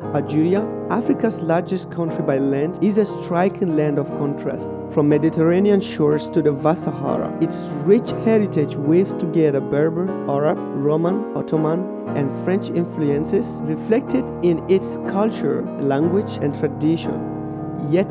Algeria, Africa's largest country by land, is a striking land of contrast. From Mediterranean shores to the vast Sahara, its rich heritage weaves together Berber, Arab, Roman, Ottoman, and French influences reflected in its culture, language, and tradition. Yet,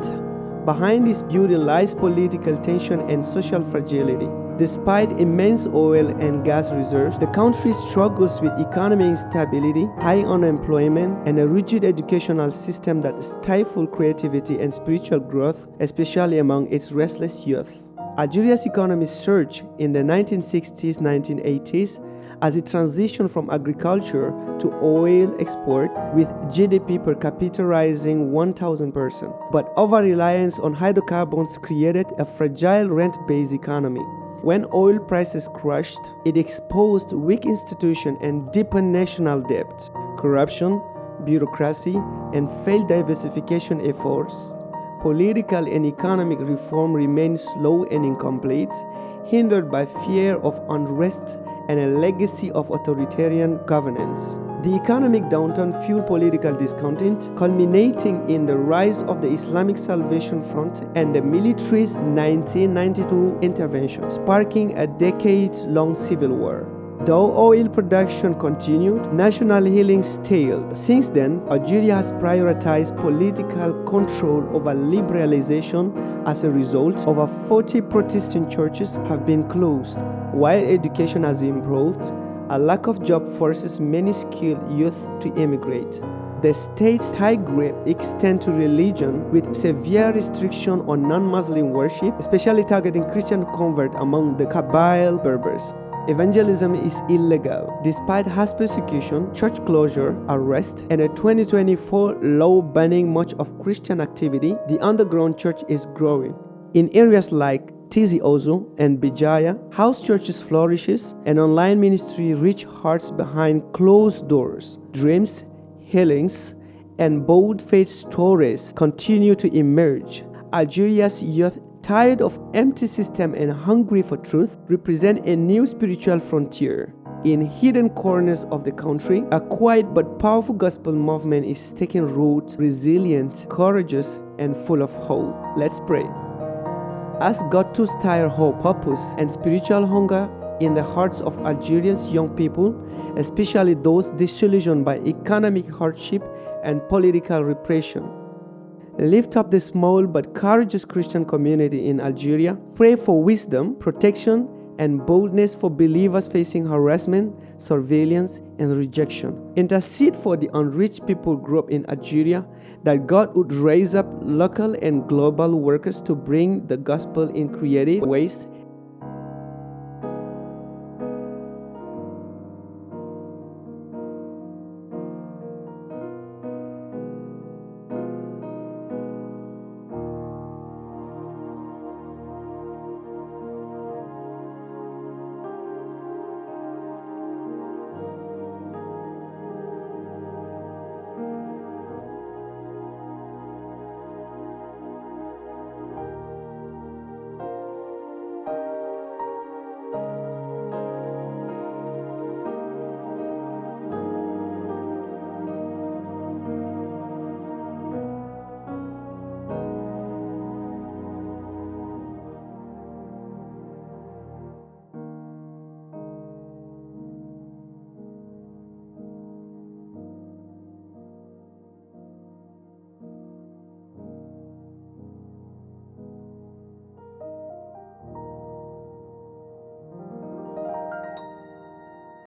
behind this beauty lies political tension and social fragility. Despite immense oil and gas reserves, the country struggles with economic instability, high unemployment, and a rigid educational system that stifles creativity and spiritual growth, especially among its restless youth. Algeria's economy surged in the 1960s-1980s as it transitioned from agriculture to oil export, with GDP per capita rising 1,000%. But over-reliance on hydrocarbons created a fragile rent-based economy. When oil prices crashed, it exposed weak institutions and deepened national debt. Corruption, bureaucracy, and failed diversification efforts. Political and economic reform remained slow and incomplete, hindered by fear of unrest and a legacy of authoritarian governance. The economic downturn fueled political discontent, culminating in the rise of the Islamic Salvation Front and the military's 1992 intervention, sparking a decades-long civil war. Though oil production continued, national healing stalled. Since then, Algeria has prioritized political control over liberalization. As a result, over 40 Protestant churches have been closed. While education has improved, a lack of job forces many skilled youth to immigrate. The state's high grip extends to religion, with severe restriction on non-Muslim worship, especially targeting Christian converts among the Kabyle Berbers. Evangelism is illegal. Despite harsh persecution, church closure, arrest, and a 2024 law banning much of Christian activity, the underground church is growing. In areas like Tizi Ouzou and Bijaya, house churches flourishes, and online ministry reach hearts behind closed doors. Dreams, healings, and bold faith stories continue to emerge. Algeria's youth, tired of empty system and hungry for truth, represent a new spiritual frontier. In hidden corners of the country, a quiet but powerful gospel movement is taking root, resilient, courageous, and full of hope. Let's pray. Ask God to stir hope, purpose, and spiritual hunger in the hearts of Algerians' young people, especially those disillusioned by economic hardship and political repression. Lift up the small but courageous Christian community in Algeria. Pray for wisdom, protection, and boldness for believers facing harassment, surveillance, and rejection. Intercede for the unreached people group in Algeria, that God would raise up local and global workers to bring the gospel in creative ways